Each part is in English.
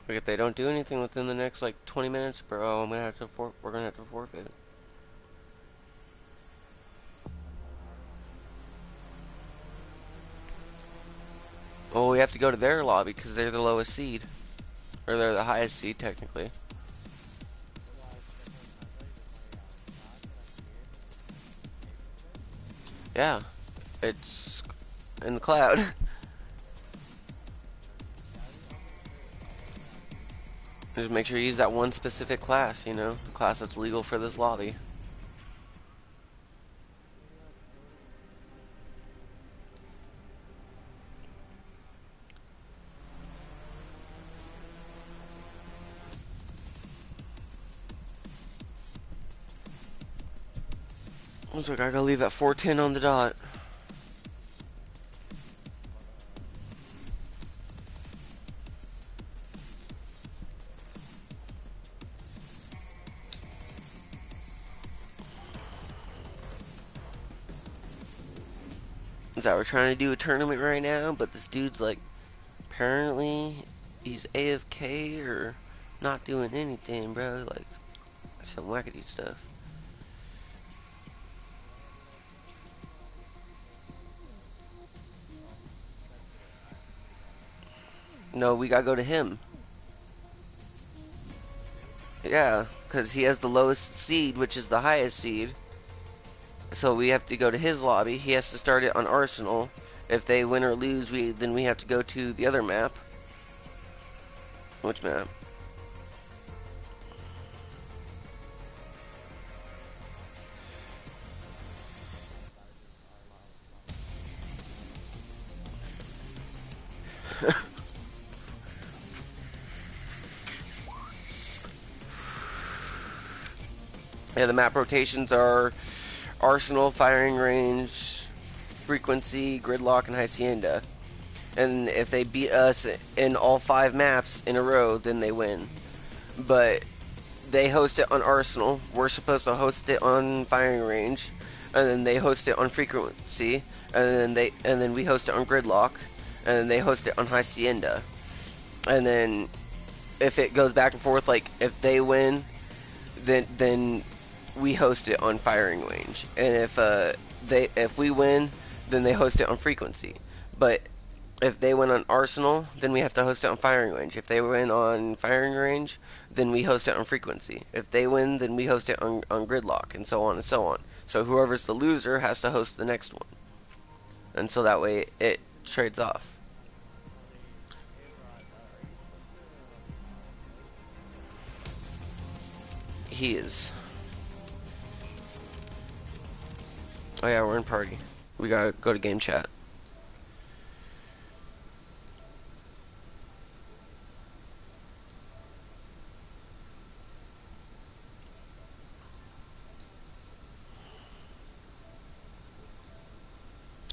Like if they don't do anything within the next like 20 minutes, bro, we're gonna have to forfeit. Well, we have to go to their lobby because they're the lowest seed, or they're the highest seed technically. Yeah, it's in the cloud. Just make sure you use that one specific class, you know, the class that's legal for this lobby. Looks like I gotta leave at 4:10 on the dot. Is that we're trying to do a tournament right now, but this dude's like, apparently he's AFK or not doing anything, bro. Like, some wackety stuff. No, we gotta go to him. Yeah, because he has the lowest seed, which is the highest seed. So we have to go to his lobby. He has to start it on Arsenal. If they win or lose, then we have to go to the other map. Which map? Yeah, the map rotations are Arsenal, Firing Range, Frequency, Gridlock, and Hacienda. And if they beat us in all 5 maps in a row, then they win. But they host it on Arsenal. We're supposed to host it on Firing Range, and then they host it on Frequency, and then we host it on Gridlock, and then they host it on Hacienda. And then if it goes back and forth, like if they win, then we host it on Firing Range, and if we win, then they host it on Frequency. But if they win on Arsenal, then we have to host it on Firing Range. If they win on Firing Range, then we host it on Frequency. If they win, then we host it on Gridlock, and so on and so on. So whoever's the loser has to host the next one. And so that way it trades off. He is. Oh yeah, we're in party. We gotta go to game chat.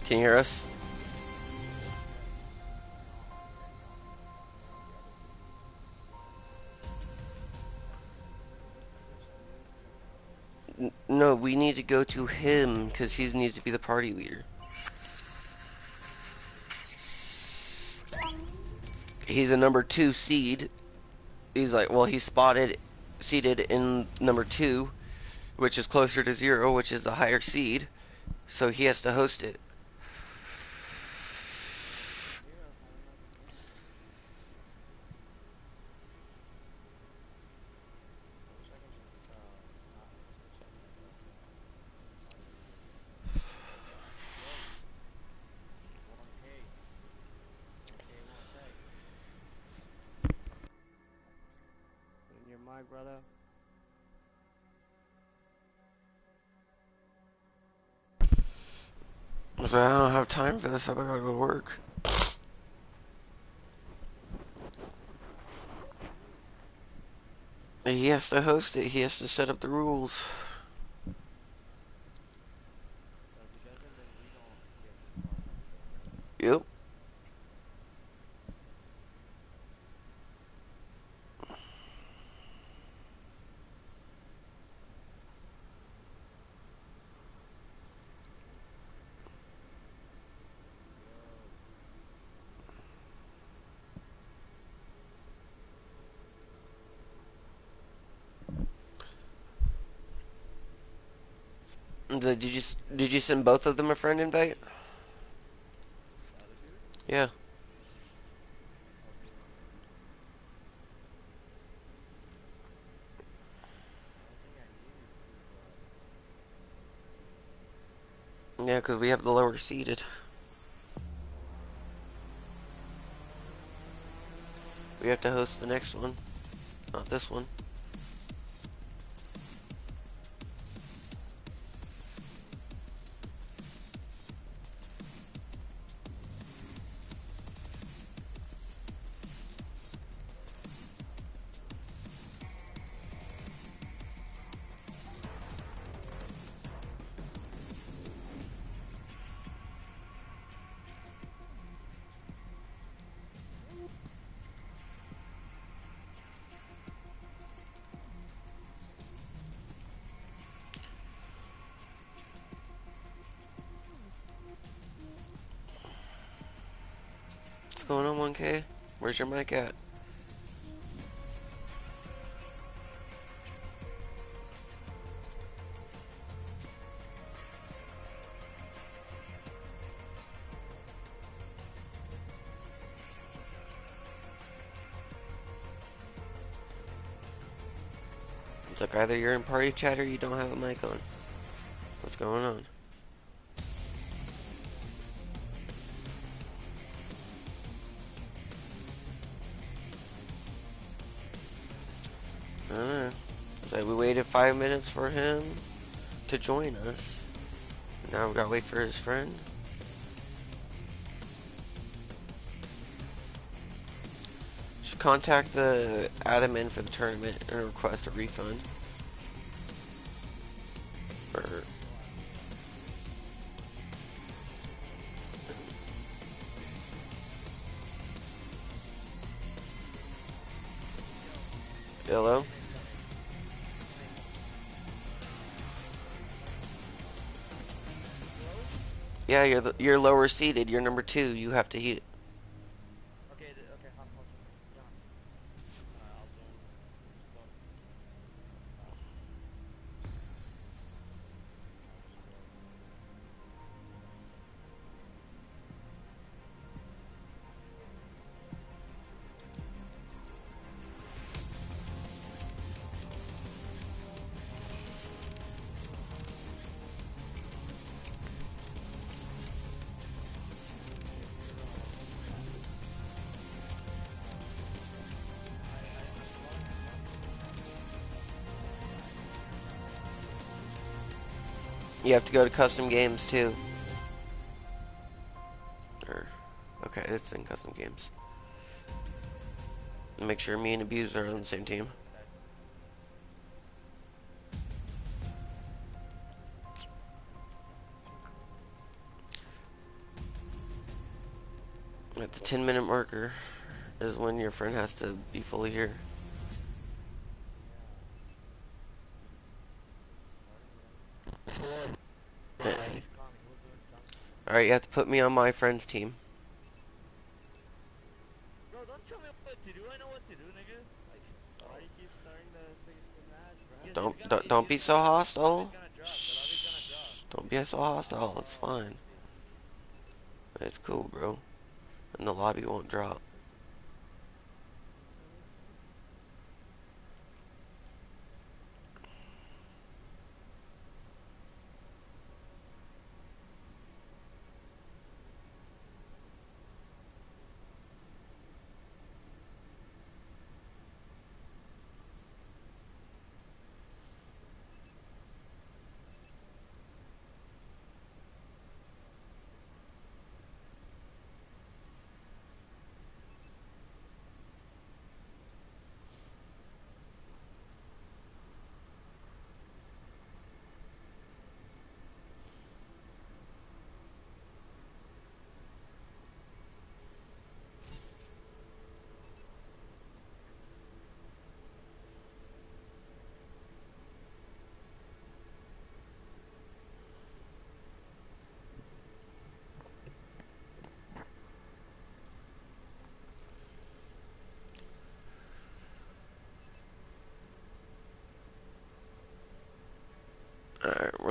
Can you hear us? No, we need to go to him because he needs to be the party leader. He's a number 2 seed. He's like, well, he's seated in number 2, which is closer to 0, which is the higher seed. So he has to host it. Your mic, brother. So I don't have time for this. I gotta go to work. He has to host it. He has to set up the rules. Yep. Did you send both of them a friend invite? The other dude? Yeah. Okay, one second. I don't think I needed to, but Yeah, because we have the lower seated. We have to host the next one, not this one. What's going on, 1K? Where's your mic at? It's like either you're in party chat or you don't have a mic on. What's going on? I don't know. It's like we waited 5 minutes for him to join us. Now we gotta wait for his friend. Should contact the admin for the tournament and request a refund. Or hello? Yeah, you're lower seated. You're number 2. You have to heat it. okay, okay, hold on. John. I'll join. Just close. I'll just close. I'm following instructions. You have to go to custom games too. Or okay, it's in custom games. Make sure me and Abuse are on the same team. Okay. At the 10-minute marker is when your friend has to be fully here. Yeah. Starting whatever. He's calling. He was doing something. Alright, you have to put me on my friend's team. Bro, don't tell me what to do. I know what to do, nigga. Like, why do you keep starting the match, bro? Don't be so The lobby's hostile. gonna drop. The lobby's gonna drop. Shh. Don't be so hostile. It's Oh, I fine. see. It's cool, bro. And the lobby won't drop.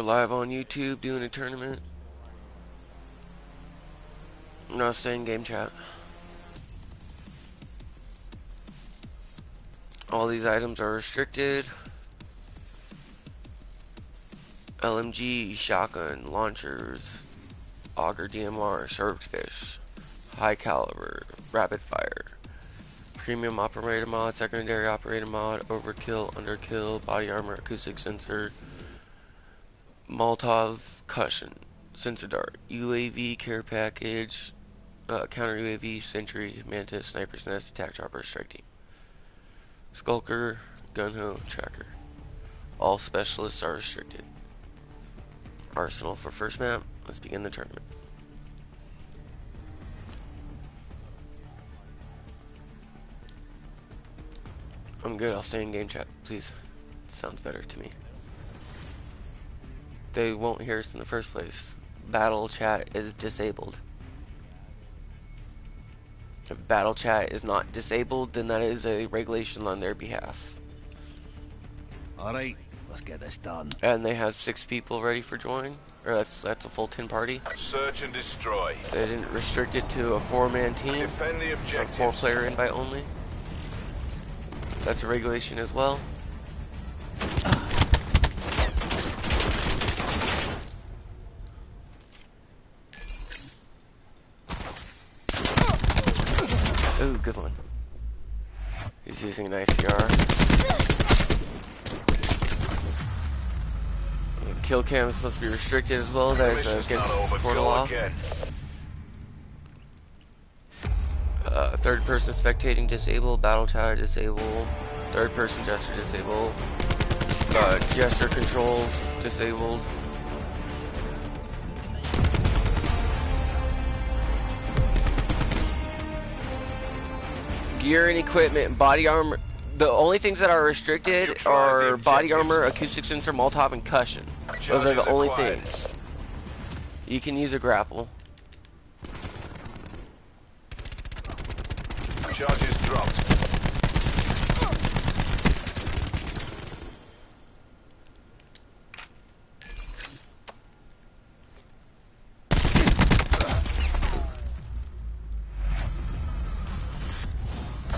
live on YouTube doing a tournament. No, stay in game chat. All these items are restricted. LMG, shotgun, launchers, auger DMR, served fish, high caliber, rapid fire, premium operator mod, secondary operator mod, overkill, underkill, body armor, acoustic sensor, Molotov, cushion, sensor dart, UAV care package, counter UAV, sentry, mantis, sniper's nest, attack chopper, strike team, skulker, gunho, tracker. All specialists are restricted. Arsenal for first map. Let's begin the tournament. I'm good. I'll stay in game chat, please. Sounds better to me. They won't hear us in the first place. Battle chat is disabled. If battle chat is not disabled, then that is a regulation on their behalf. Alright, let's get this done. And they have 6 people ready for join. Or that's a full 10 party. Search and destroy. They didn't restrict it to a 4-man team. Defend the A objectives. 4-player invite only. That's a regulation as well. Ooh, good one. He's using an ICR. Kill cam is supposed to be restricted as well. That is against Florida law. Third person spectating disabled. Battle chatter disabled. Third person gesture disabled. Gesture control disabled. Gear and equipment, body armor. The only things that are restricted are body armor, acoustic sensor, Molotov, and cushion. Those are the only things. You can use a grapple. Charges dropped.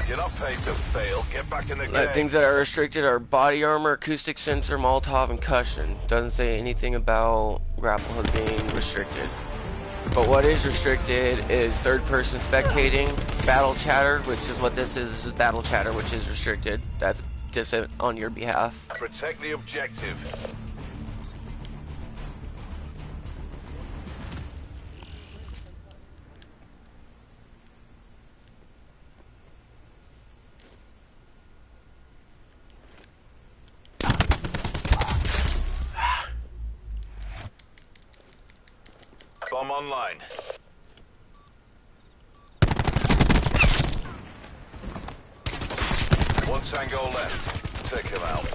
You're not paid to fail. Get back in the game. Things that are restricted are body armor, acoustic sensor, Molotov, and cushion. Doesn't say anything about grapple hook being restricted. But what is restricted is third person spectating, battle chatter, which is what this is. This is battle chatter, which is restricted. That's just on your behalf. Protect the objective. Bomb online. One tango left. Take him out.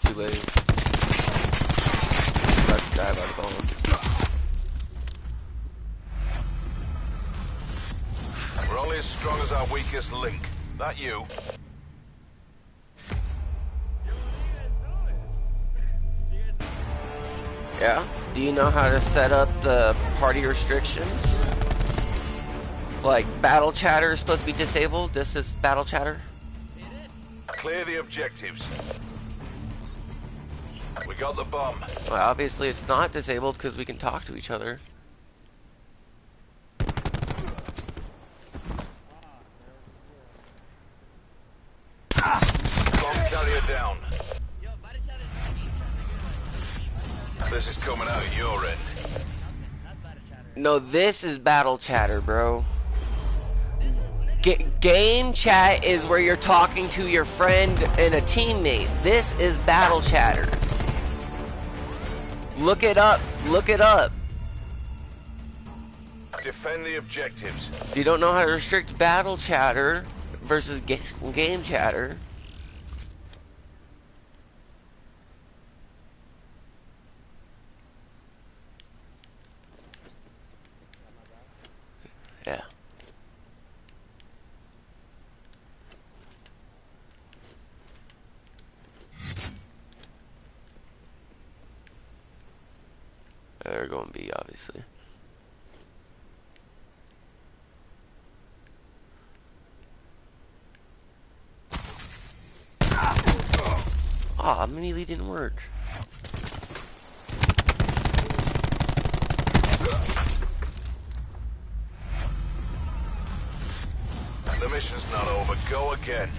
Too late. About to die by the bomb. We're only as strong as our weakest link. That you? Yeah? Do you know how to set up the party restrictions? Like, battle chatter is supposed to be disabled. This is battle chatter. Clear the objectives. We got the bomb. Well, obviously it's not disabled because we can talk to each other. Bomb carrier down. This is coming out your end. No, this is battle chatter, bro. Game chat is where you're talking to your friend and a teammate. This is battle chatter. Look it up. Look it up. Defend the objectives. If you don't know how to restrict battle chatter versus game chatter, yeah. They're going B, obviously. Ah, melee didn't work. The mission's not over. Go again.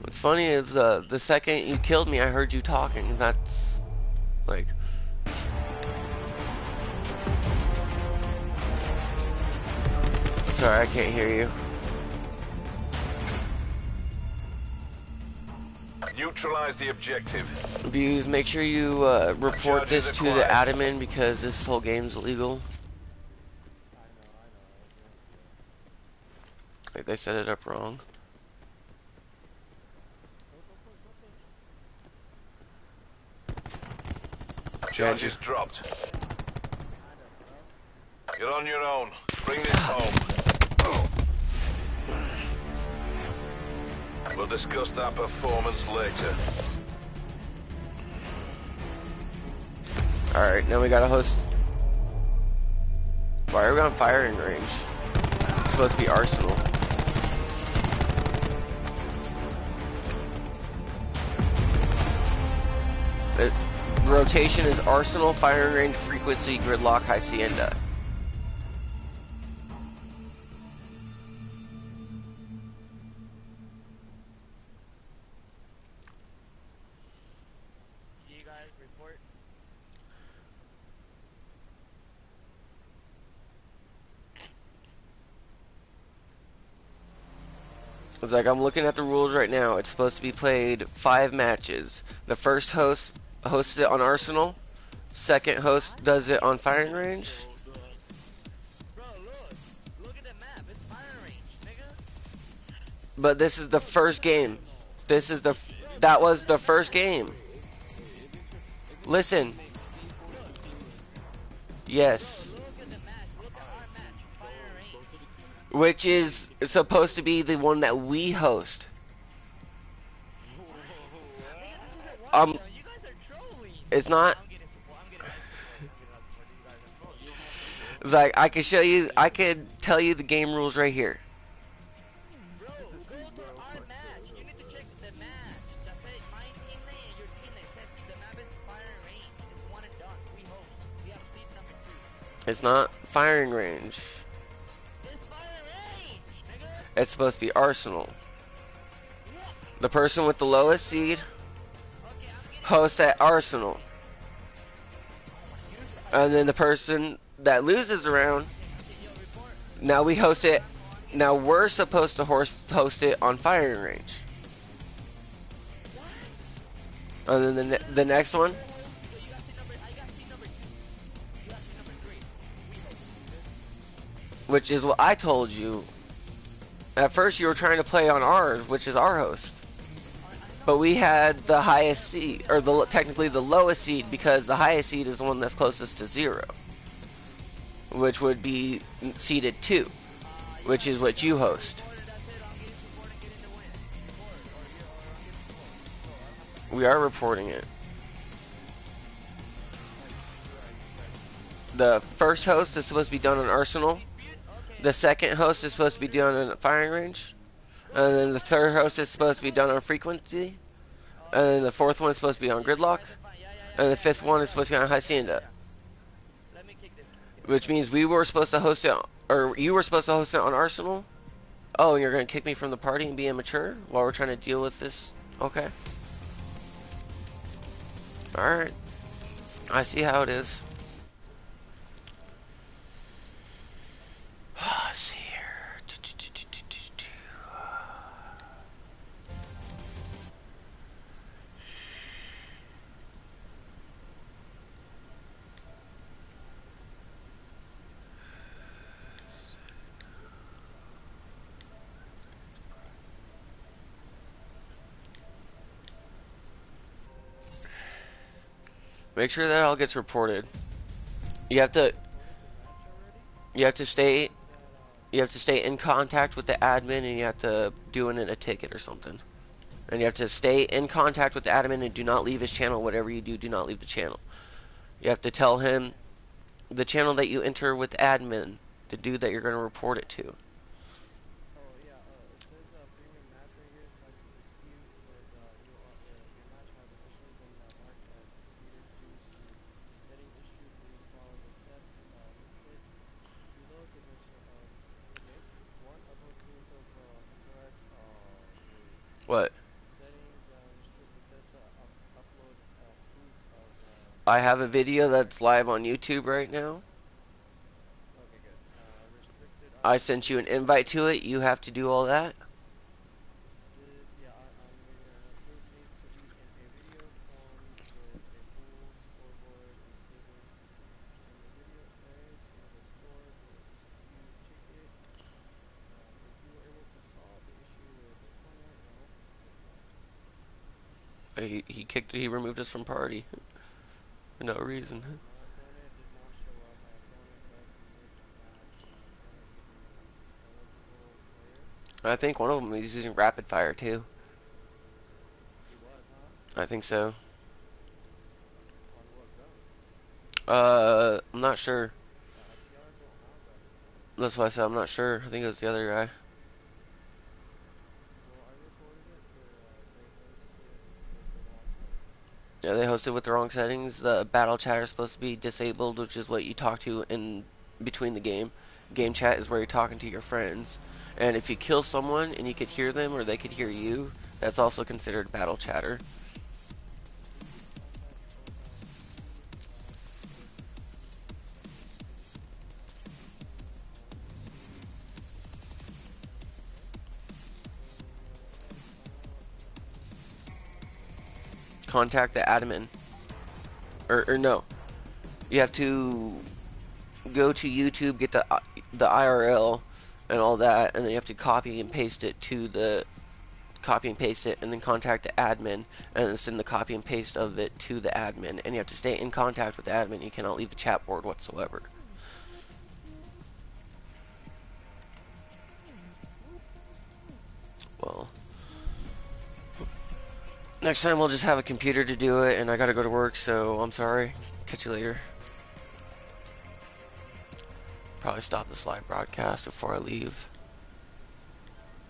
What's funny is the second you killed me, I heard you talking. That's like. Sorry, I can't hear you. Neutralize the objective. Views, make sure you report this to the admin because this whole game's illegal. Like they set it up wrong. Charges dropped. You're on your own. Bring this home. We'll discuss that performance later. Alright, now we gotta host. Why are we on firing range? It's supposed to be Arsenal. The rotation is Arsenal, firing range, frequency, gridlock, hacienda. You guys report. It's like I'm looking at the rules right now. It's supposed to be played 5 matches. The first host hosts it on Arsenal. Second host does it on firing range. Bro, look at the map. It's fire range, nigga. But this is the first game. That was the first game. Listen. Yes. Look at the match. Look at our match. Fire range. Which is supposed to be the one that we host. You guys are trolling. It's not. I'm getting support. I'm getting support. You guys are trolling. It's like I could show you. I could tell you the game rules right here. Bro, go to our match. You need to check the match. That's it. My teammate and your teammate said the map is fire range. It's one and done. We host. We have seed number 2. It's not firing range. It's fire range, nigga. It's supposed to be Arsenal. The person with the lowest seed Okay, I'm getting hosts at Arsenal. And then the person that loses around, your report. now we host it. Now we're supposed to host it on firing range. And then the next one, So you got seed number. I got seed number 2. You got seed number 3. We host. which is what I told you. At first you were trying to play on ours, which is our host. But we had the highest seed, or technically the lowest seed, because the highest seed is the one that's closest to 0. Which would be seeded 2, which is what you host. We are reporting it. The first host is supposed to be done on Arsenal. The second host is supposed to be done on firing range. And then the third host is supposed to be done on frequency. And then the fourth one is supposed to be on gridlock. And the fifth one is supposed to be on hacienda. Let me kick this. Which means we were supposed to host it, or you were supposed to host it on Arsenal. Oh, and you're going to kick me from the party and be immature while we're trying to deal with this? Okay. Alright. I see how it is. Let's see here. Make sure that all gets reported. You have to you have to stay you have to stay in contact with the admin, and you have to do it in a ticket or something. And you have to stay in contact with the admin and do not leave his channel. Whatever you do, do not leave the channel. You have to tell him the channel that you enter with admin, the dude that you're going to report it to. What? I have a video that's live on YouTube right now. I sent you an invite to it. You have to do all that. He removed us from party for no reason. I think one of them is using rapid fire too. I think so. I'm not sure. That's why I said I'm not sure. I think it was the other guy. Yeah, they hosted with the wrong settings. The battle chat is supposed to be disabled, which is what you talk to in between the game. Game chat is where you're talking to your friends. And if you kill someone and you could hear them or they could hear you, that's also considered battle chatter. Contact the admin. Or no. You have to go to YouTube, get the IRL and all that, and then you have to copy and paste it, and then contact the admin, and then send the copy and paste of it to the admin, and you have to stay in contact with the admin. You cannot leave the chat board whatsoever. Well, next time we'll just have a computer to do it, and I gotta go to work, so I'm sorry. Catch you later. Probably stop this live broadcast before I leave.